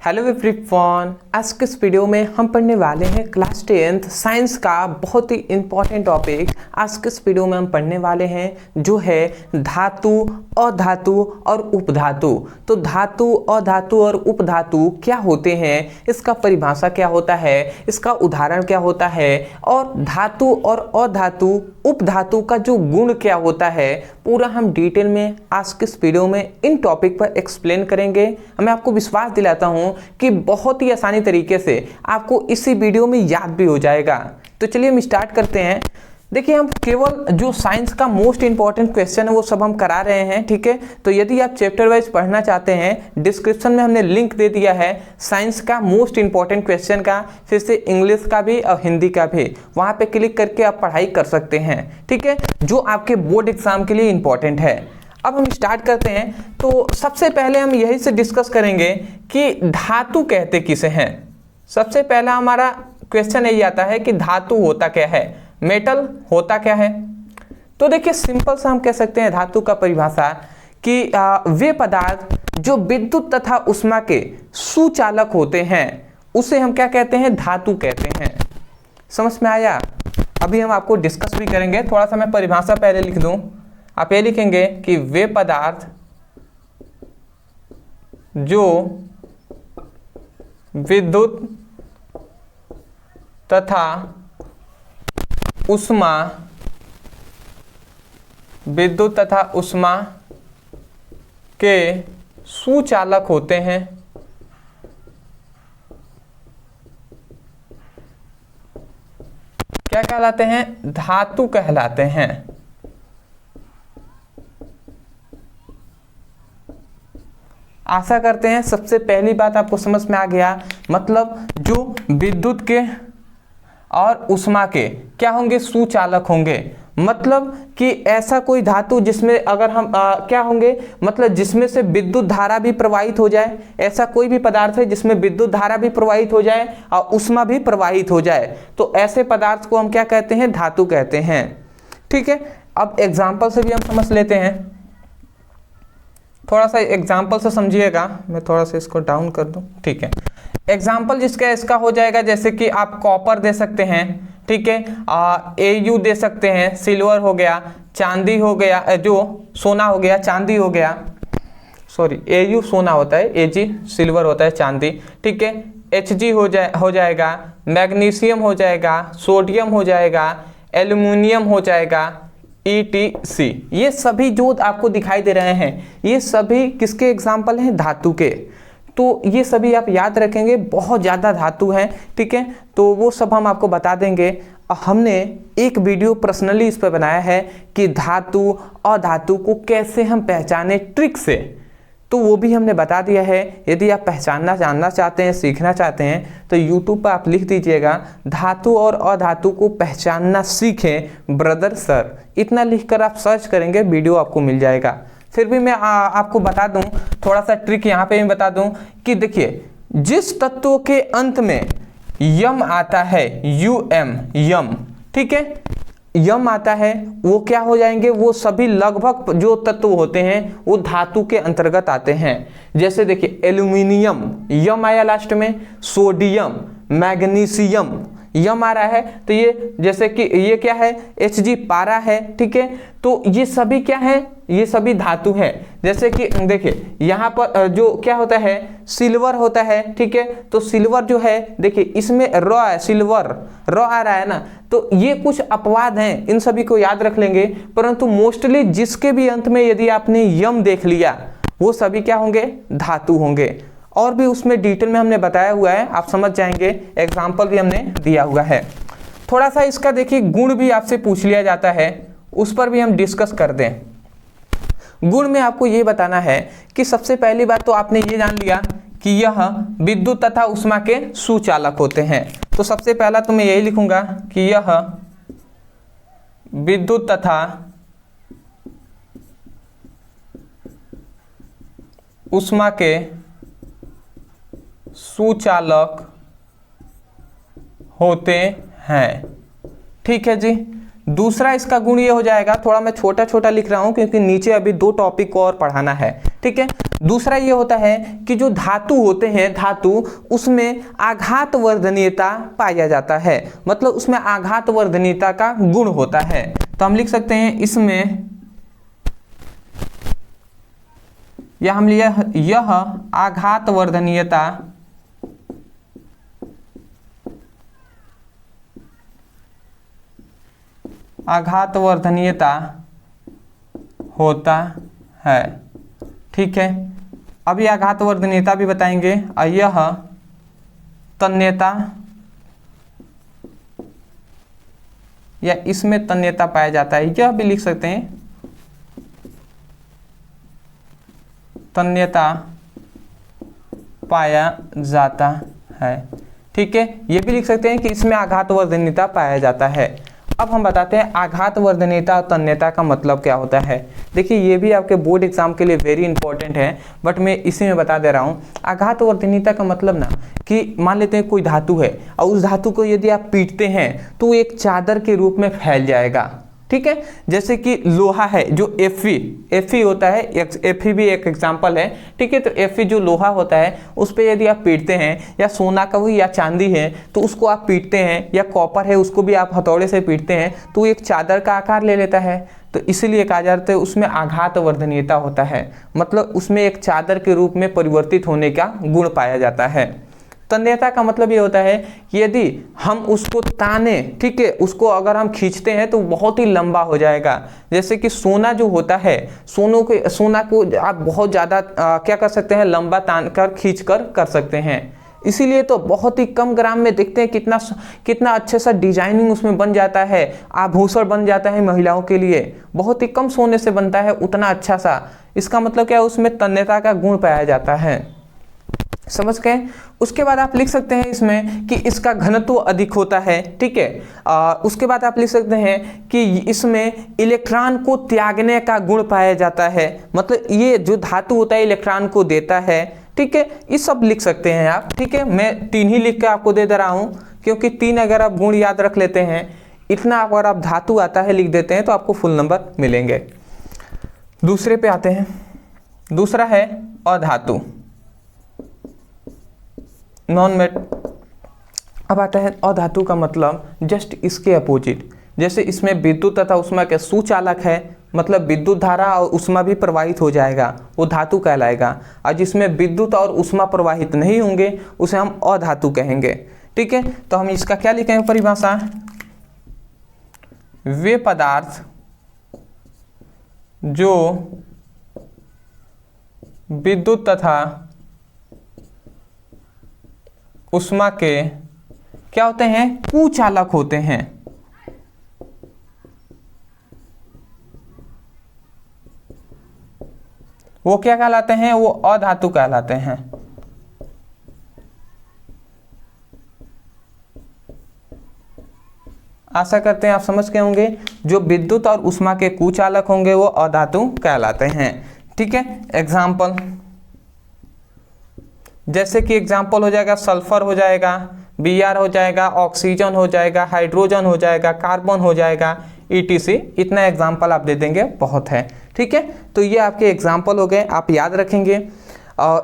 Hello everyone, आज के इस वीडियो में हम पढ़ने वाले हैं क्लास 10th साइंस का बहुत ही इम्पॉर्टेंट टॉपिक। आज के इस वीडियो में हम पढ़ने वाले हैं जो है धातु, अधातु और उपधातु। तो धातु, अधातु और उपधातु क्या होते हैं, इसका परिभाषा क्या होता है, इसका उदाहरण क्या होता है, और धातु और अधातु उपधातु का जो गुण क्या होता है, पूरा हम डिटेल में आज के इस वीडियो में इन टॉपिक पर एक्सप्लेन करेंगे। मैं आपको विश्वास दिलाता हूं कि बहुत ही आसानी तरीके से आपको इसी वीडियो में याद भी हो जाएगा। तो चलिए हम स्टार्ट करते हैं। देखिए, हम केवल जो साइंस का मोस्ट इंपॉर्टेंट क्वेश्चन है वो सब हम करा रहे हैं, ठीक है। तो यदि आप चैप्टर वाइज पढ़ना चाहते हैं, डिस्क्रिप्शन में हमने लिंक दे दिया है साइंस का मोस्ट इंपॉर्टेंट क्वेश्चन का, फिर से इंग्लिश का भी और हिंदी का भी। वहां पे क्लिक करके आप पढ़ाई कर सकते हैं, ठीक है, जो आपके बोर्ड एग्जाम के लिए इंपॉर्टेंट है। अब हम स्टार्ट करते हैं। तो सबसे पहले हम यही से डिस्कस करेंगे कि धातु कहते किसे हैं। सबसे पहला हमारा क्वेश्चन यही आता है कि धातु होता क्या है, मेटल होता क्या है। तो देखिए, सिंपल सा हम कह सकते हैं धातु का परिभाषा कि वे पदार्थ जो विद्युत तथा ऊष्मा के सुचालक होते हैं उसे हम क्या कहते हैं, धातु कहते हैं। समझ में आया। अभी हम आपको डिस्कस भी करेंगे। थोड़ा सा मैं परिभाषा पहले लिख दूं। आप ये लिखेंगे कि वे पदार्थ जो विद्युत तथा ऊष्मा के सुचालक होते हैं, क्या कहलाते हैं, धातु कहलाते हैं। आशा करते हैं सबसे पहली बात आपको समझ में आ गया। मतलब जो विद्युत के और ऊष्मा के क्या होंगे, सुचालक होंगे। मतलब कि ऐसा कोई धातु जिसमें अगर हम क्या होंगे, मतलब जिसमें से विद्युत धारा भी प्रवाहित हो जाए। ऐसा कोई भी पदार्थ है जिसमें विद्युत धारा भी प्रवाहित हो जाए और ऊष्मा भी प्रवाहित हो जाए, तो ऐसे पदार्थ को हम क्या कहते हैं, धातु कहते हैं, ठीक है। अब एग्जाम्पल से भी हम समझ लेते हैं। थोड़ा सा एग्जाम्पल से समझिएगा। मैं थोड़ा सा इसको डाउन कर दूं, ठीक है। एग्जाम्पल जिसका इसका हो जाएगा, जैसे कि आप कॉपर दे सकते हैं, ठीक है, AU दे सकते हैं, सिल्वर हो गया, चांदी हो गया, जो सोना हो गया, चांदी हो गया, सॉरी AU सोना होता है, AG सिल्वर होता है, चांदी, ठीक है। HG हो जाएगा, मैग्नीशियम हो जाएगा, सोडियम हो जाएगा, एल्युमिनियम हो जाएगा, ETC। ये सभी जो आपको दिखाई दे रहे हैं ये सभी किसके एग्जाम्पल हैं, धातु के। तो ये सभी आप याद रखेंगे, बहुत ज़्यादा धातु हैं, ठीक है। तो वो सब हम आपको बता देंगे। हमने एक वीडियो पर्सनली इस पर बनाया है कि धातु और धातु को कैसे हम पहचाने ट्रिक से, तो वो भी हमने बता दिया है। यदि आप पहचानना जानना चाहते हैं, सीखना चाहते हैं, तो YouTube पर आप लिख दीजिएगा धातु और अधातु को पहचानना सीखें ब्रदर सर। इतना लिखकर आप सर्च करेंगे, वीडियो आपको मिल जाएगा। फिर भी मैं आपको बता दूं, थोड़ा सा ट्रिक यहाँ पे मैं बता दूं कि देखिए, जिस तत्व के अंत में यम आता है, यम, ठीक है, यम आता है, वो क्या हो जाएंगे, वो सभी लगभग जो तत्व होते हैं वो धातु के अंतर्गत आते हैं। जैसे देखिए, एल्यूमिनियम, यम आया लास्ट में, सोडियम, मैग्नीशियम, यम आ रहा है, तो ये जैसे कि ये क्या है, Hg पारा है, ठीक है। तो ये सभी क्या है, ये सभी धातु है। जैसे कि देखिए यहाँ पर जो क्या होता है, सिल्वर होता है, ठीक है। तो सिल्वर जो है, देखिए इसमें र है, सिल्वर र आ रहा है ना। तो ये कुछ अपवाद हैं, इन सभी को याद रख लेंगे। परंतु मोस्टली जिसके भी अंत में यदि आपने यम देख लिया, वो सभी क्या होंगे, धातु होंगे। और भी उसमें डिटेल में हमने बताया हुआ है, आप समझ जाएंगे। एग्जाम्पल भी हमने दिया हुआ है। थोड़ा सा इसका देखिए गुण भी आपसे पूछ लिया जाता है, उस पर भी हम डिस्कस कर दें। गुण में आपको ये बताना है कि सबसे पहली बात तो आपने ये जान लिया कि यह विद्युत तथा ऊष्मा के सुचालक होते हैं। तो सबसे पहला तो मैं यही लिखूंगा कि यह विद्युत तथा ऊष्मा के सुचालक होते हैं, ठीक है जी। दूसरा इसका गुण ये हो जाएगा, थोड़ा मैं छोटा छोटा लिख रहा हूं क्योंकि नीचे अभी 2 टॉपिक को और पढ़ाना है, ठीक है। दूसरा ये होता है कि जो धातु होते हैं, धातु उसमें आघात वर्धनीयता पाया जाता है, मतलब उसमें आघात वर्धनीयता का गुण होता है। तो हम लिख सकते हैं इसमें, या हम लिया यह आघात वर्धनीयता होता है। ठीक है, अभी आघात वर्धनीयता भी बताएंगे। यह तन्यता, या इसमें तन्यता पाया जाता है, यह भी लिख सकते हैं तन्यता पाया जाता है। ठीक है, ये भी लिख सकते हैं कि इसमें आघात वर्धनीयता पाया जाता है। अब हम बताते हैं आघात वर्धनीयता और तन्यता का मतलब क्या होता है। देखिए ये भी आपके बोर्ड एग्जाम के लिए वेरी इंपॉर्टेंट है, बट मैं इसी में बता दे रहा हूँ। आघात वर्धनीयता का मतलब ना कि मान लेते हैं कोई धातु है और उस धातु को यदि आप पीटते हैं तो एक चादर के रूप में फैल जाएगा। ठीक है, जैसे कि लोहा है जो Fe होता है, Fe भी एक एग्जाम्पल है। ठीक है, तो Fe जो लोहा होता है उस पर यदि आप पीटते हैं, या सोना का भी या चांदी है तो उसको आप पीटते हैं, या कॉपर है उसको भी आप हथौड़े से पीटते हैं तो एक चादर का आकार ले लेता है। तो इसीलिए कहा जाता है उसमें आघात वर्धनीयता होता है, मतलब उसमें एक चादर के रूप में परिवर्तित होने का गुण पाया जाता है। तन्यता का मतलब ये होता है कि यदि हम उसको ताने, ठीक है, उसको अगर हम खींचते हैं तो बहुत ही लंबा हो जाएगा। जैसे कि सोना जो होता है, सोना को आप बहुत ज़्यादा क्या कर सकते हैं, लंबा तान कर खींच कर सकते हैं। इसीलिए तो बहुत ही कम ग्राम में देखते हैं कितना अच्छे सा डिजाइनिंग उसमें बन जाता है, आभूषण बन जाता है महिलाओं के लिए, बहुत ही कम सोने से बनता है उतना अच्छा सा। इसका मतलब क्या है, उसमें तन्यता का गुण पाया जाता है। समझ गए। उसके बाद आप लिख सकते हैं इसमें कि इसका घनत्व अधिक होता है। ठीक है, उसके बाद आप लिख सकते हैं कि इसमें इलेक्ट्रॉन को त्यागने का गुण पाया जाता है, मतलब ये जो धातु होता है इलेक्ट्रॉन को देता है। ठीक है, ये सब लिख सकते हैं आप। ठीक है, मैं 3 ही लिख के आपको दे रहा हूँ, क्योंकि 3 अगर आप गुण याद रख लेते हैं, इतना अगर आप धातु आता है लिख देते हैं तो आपको फुल नंबर मिलेंगे। दूसरे पे आते हैं। दूसरा है अधातु, नॉन मेट। अब आता है अधातु का मतलब जस्ट इसके अपोजिट। जैसे इसमें विद्युत तथा उष्मा के सुचालक है, मतलब विद्युत धारा और उष्मा भी प्रवाहित हो जाएगा, वो धातु कहलाएगा। और जिसमें विद्युत और उष्मा प्रवाहित नहीं होंगे उसे हम अधातु कहेंगे। ठीक है, तो हम इसका क्या लिखेंगे परिभाषा, वे पदार्थ जो विद्युत तथा उष्मा के क्या होते हैं, कुचालक होते हैं। वो क्या कहलाते हैं, वो अधातु कहलाते हैं। आशा करते हैं आप समझ गए होंगे। जो विद्युत और उष्मा के कुचालक होंगे वो अधातु कहलाते हैं। ठीक है, एग्जाम्पल, जैसे कि एग्जाम्पल हो जाएगा सल्फर हो जाएगा, Br हो जाएगा, ऑक्सीजन हो जाएगा, हाइड्रोजन हो जाएगा, कार्बन हो जाएगा, ETC। इतना एग्जाम्पल आप दे देंगे बहुत है। ठीक है, तो ये आपके एग्जाम्पल हो गए, आप याद रखेंगे।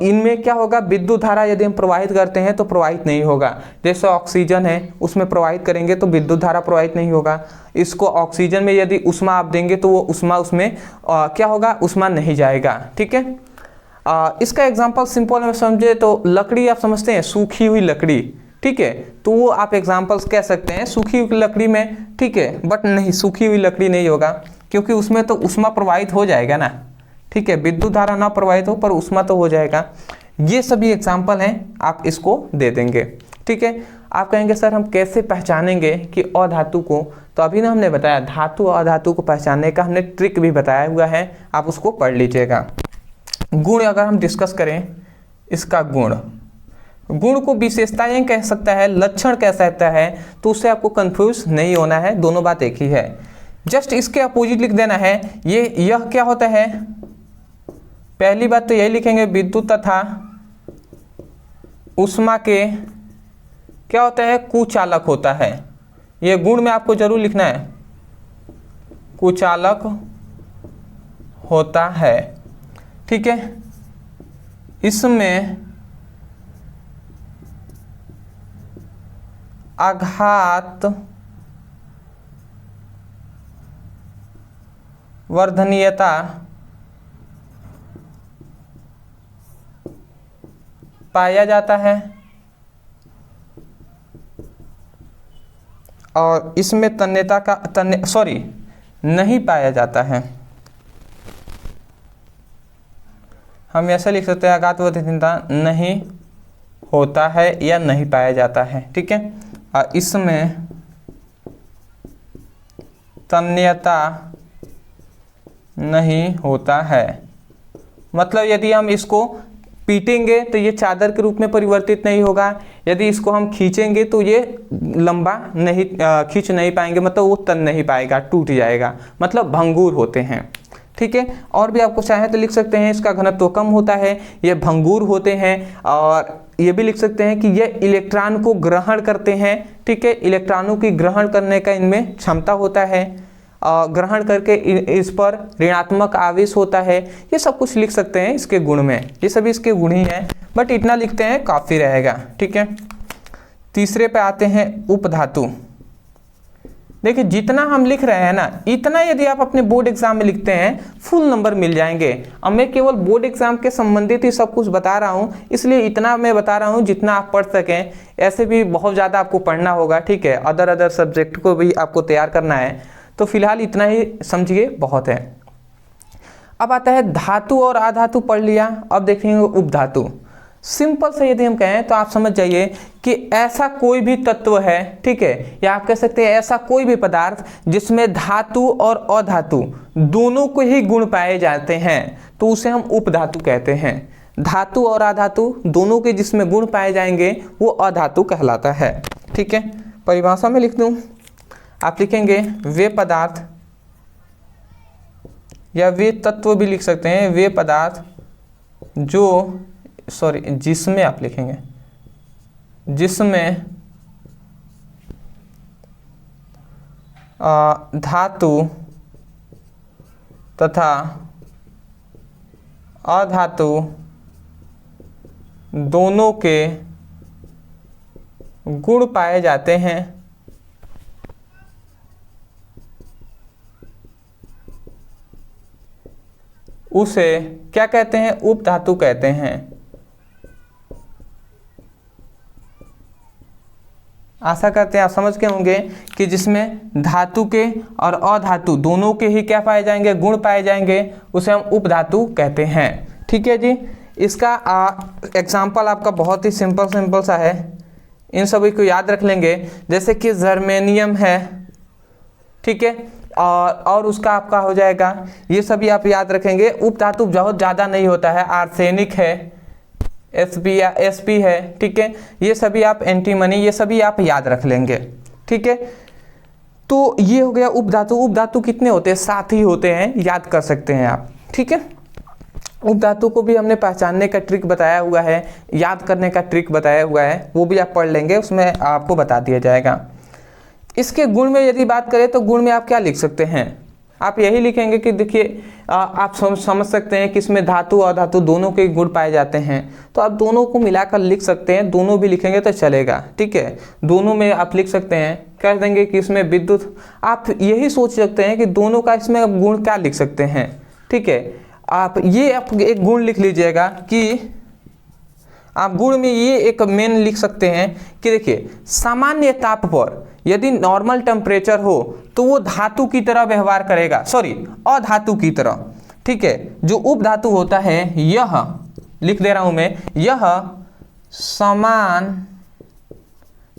इनमें क्या होगा, विद्युत धारा यदि हम प्रवाहित करते हैं तो प्रवाहित नहीं होगा। जैसे ऑक्सीजन है उसमें प्रवाहित करेंगे तो विद्युत धारा प्रवाहित नहीं होगा। इसको ऑक्सीजन में यदि उष्मा आप देंगे तो वो उष्मा उसमें क्या होगा, उष्मा नहीं जाएगा। ठीक है, इसका एग्जाम्पल सिंपल में समझे तो लकड़ी आप समझते हैं, सूखी हुई लकड़ी। ठीक है, तो वो आप एग्जाम्पल्स कह सकते हैं सूखी हुई लकड़ी में। ठीक है, बट नहीं, सूखी हुई लकड़ी नहीं होगा, क्योंकि उसमें तो उष्मा प्रवाहित हो जाएगा ना। ठीक है, विद्युत धारा ना प्रवाहित हो पर उष्मा तो हो जाएगा। ये सभी एग्जाम्पल हैं, आप इसको दे देंगे। ठीक है, आप कहेंगे सर हम कैसे पहचानेंगे कि अधातु को, तो अभी ना हमने बताया धातु और अधातु को पहचानने का हमने ट्रिक भी बताया हुआ है, आप उसको पढ़ लीजिएगा। गुण अगर हम डिस्कस करें, इसका गुण को विशेषताएं कह सकता है, लक्षण कह सकता है, तो उससे आपको कंफ्यूज नहीं होना है, दोनों बात एक ही है। जस्ट इसके अपोजिट लिख देना है। यह क्या होता है, पहली बात तो यही लिखेंगे, विद्युत तथा उष्मा के क्या होता है, कुचालक होता है। ये गुण में आपको जरूर लिखना है, कुचालक होता है। ठीक है, इसमें आघात वर्धनीयता पाया जाता है और इसमें तन्यता का नहीं पाया जाता है। हम ऐसा लिख सकते हैं आघात वर्धनीयता नहीं होता है या नहीं पाया जाता है, ठीक है। और इसमें तन्यता नहीं होता है, मतलब यदि हम इसको पीटेंगे तो ये चादर के रूप में परिवर्तित नहीं होगा, यदि इसको हम खींचेंगे तो ये लंबा नहीं खींच नहीं पाएंगे, मतलब वो तन नहीं पाएगा, टूट जाएगा, मतलब भंगुर होते हैं, ठीक है। और भी आपको चाहे तो लिख सकते हैं इसका घनत्व कम होता है, ये भंगुर होते हैं। और ये भी लिख सकते हैं कि ये इलेक्ट्रॉन को ग्रहण करते हैं, ठीक है, इलेक्ट्रॉनों की ग्रहण करने का इनमें क्षमता होता है, ग्रहण करके इस पर ऋणात्मक आवेश होता है। ये सब कुछ लिख सकते हैं इसके गुण में, ये सभी इसके गुण ही हैं, बट इतना लिखते हैं काफ़ी रहेगा, ठीक है। तीसरे पे आते हैं उपधातु। देखिए जितना हम लिख रहे हैं ना, इतना यदि आप अपने बोर्ड एग्जाम में लिखते हैं फुल नंबर मिल जाएंगे। अब मैं केवल बोर्ड एग्जाम के संबंधित ही सब कुछ बता रहा हूँ, इसलिए इतना मैं बता रहा हूँ जितना आप पढ़ सकें। ऐसे भी बहुत ज़्यादा आपको पढ़ना होगा, ठीक है, अदर सब्जेक्ट को भी आपको तैयार करना है, तो फिलहाल इतना ही समझिए बहुत है। अब आता है धातु और अधातु पढ़ लिया, अब देखेंगे उपधातु। सिंपल से यदि हम कहें तो आप समझ जाइए कि ऐसा कोई भी तत्व है, ठीक है, या आप कह सकते हैं ऐसा कोई भी पदार्थ जिसमें धातु और अधातु दोनों को ही गुण पाए जाते हैं, तो उसे हम उपधातु कहते हैं। धातु और अधातु दोनों के जिसमें गुण पाए जाएंगे वो अधातु कहलाता है, ठीक है। परिभाषा में लिख दूं, आप लिखेंगे वे पदार्थ, या वे तत्व भी लिख सकते हैं, वे पदार्थ जिसमें आप लिखेंगे, जिसमें धातु तथा अधातु दोनों के गुण पाए जाते हैं, उसे क्या कहते हैं? उपधातु कहते हैं। आशा करते हैं आप समझ के होंगे कि जिसमें धातु के और अधातु दोनों के ही क्या पाए जाएंगे, गुण पाए जाएंगे, उसे हम उपधातु कहते हैं। ठीक है जी। इसका एग्जाम्पल आपका बहुत ही सिंपल सा है, इन सभी को याद रख लेंगे। जैसे कि जर्मेनियम है, ठीक है, और उसका आपका हो जाएगा, ये सभी आप याद रखेंगे। उपधातु बहुत ज़्यादा नहीं होता है, आर्सेनिक है, एसपी है, ठीक है, ये सभी आप एंटीमनी, ये सभी आप याद रख लेंगे। ठीक है, तो ये हो गया उपधातु। उपधातु कितने होते हैं? 7 ही होते हैं, याद कर सकते हैं आप। ठीक है, उपधातु को भी हमने पहचानने का ट्रिक बताया हुआ है, याद करने का ट्रिक बताया हुआ है, वो भी आप पढ़ लेंगे, उसमें आपको बता दिया जाएगा। इसके गुण में यदि बात करें तो गुण में आप क्या लिख सकते हैं? आप यही लिखेंगे कि देखिए आप समझ सकते हैं कि इसमें धातु और अधातु दोनों के गुण पाए जाते हैं, तो आप दोनों को मिलाकर लिख सकते हैं, दोनों भी लिखेंगे तो चलेगा। ठीक है, दोनों में आप लिख सकते हैं, कह देंगे कि इसमें विद्युत, आप यही सोच सकते हैं कि दोनों का इसमें गुण क्या लिख सकते हैं। ठीक है, आप एक गुण लिख लीजिएगा कि आप गुण में ये एक मेन लिख सकते हैं कि देखिए सामान्य ताप पर यदि नॉर्मल टेम्परेचर हो तो वो धातु की तरह व्यवहार करेगा, अधातु की तरह। ठीक है, जो उपधातु होता है यह लिख दे रहा हूं मैं, यह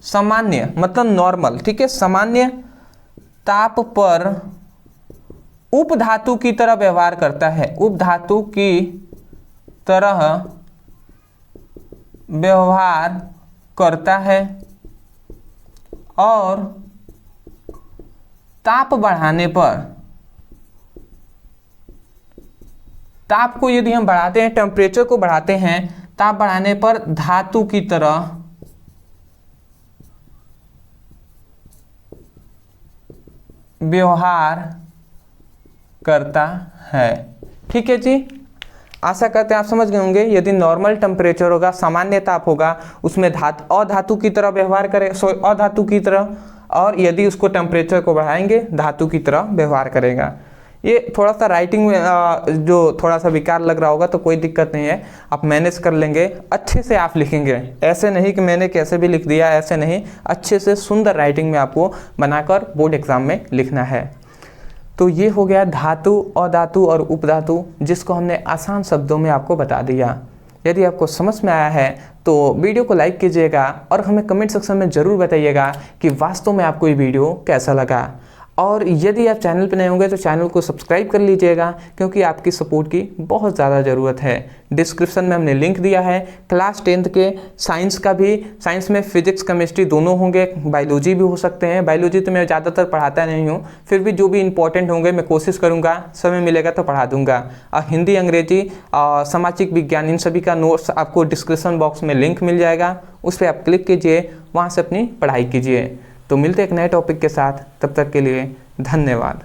सामान्य मतलब नॉर्मल, ठीक है, सामान्य ताप पर उपधातु की तरह व्यवहार करता है, उपधातु की तरह व्यवहार करता है, और ताप बढ़ाने पर, ताप को यदि हम बढ़ाते हैं, टेम्परेचर को बढ़ाते हैं, ताप बढ़ाने पर धातु की तरह व्यवहार करता है। ठीक है जी। आशा करते हैं आप समझ गए होंगे। यदि नॉर्मल टेम्परेचर होगा, सामान्य ताप होगा, उसमें अधातु की तरह व्यवहार करे, अधातु की तरह, और यदि उसको टेम्परेचर को बढ़ाएंगे धातु की तरह व्यवहार करेगा। ये थोड़ा सा राइटिंग में जो थोड़ा सा विकार लग रहा होगा तो कोई दिक्कत नहीं है, आप मैनेज कर लेंगे। अच्छे से आप लिखेंगे, ऐसे नहीं कि मैंने कैसे भी लिख दिया, ऐसे नहीं, अच्छे से सुंदर राइटिंग में आपको बनाकर बोर्ड एग्जाम में लिखना है। तो ये हो गया धातु, अधातु और उपधातु, जिसको हमने आसान शब्दों में आपको बता दिया। यदि आपको समझ में आया है तो वीडियो को लाइक कीजिएगा और हमें कमेंट सेक्शन में ज़रूर बताइएगा कि वास्तव में आपको ये वीडियो कैसा लगा। और यदि आप चैनल पर नए होंगे तो चैनल को सब्सक्राइब कर लीजिएगा, क्योंकि आपकी सपोर्ट की बहुत ज़्यादा ज़रूरत है। डिस्क्रिप्शन में हमने लिंक दिया है क्लास 10th के साइंस का भी। साइंस में फिजिक्स केमिस्ट्री दोनों होंगे, बायोलॉजी भी हो सकते हैं। बायोलॉजी तो मैं ज़्यादातर पढ़ाता नहीं हूँ, फिर भी जो भी इंपॉर्टेंट होंगे मैं कोशिश करूँगा, समय मिलेगा तो पढ़ा दूँगा। हिंदी, अंग्रेजी, सामाजिक विज्ञान, इन सभी का नोट्स आपको डिस्क्रिप्शन बॉक्स में लिंक मिल जाएगा, उस पर आप क्लिक कीजिए, वहाँ से अपनी पढ़ाई कीजिए। तो मिलते हैं एक नए टॉपिक के साथ, तब तक के लिए धन्यवाद।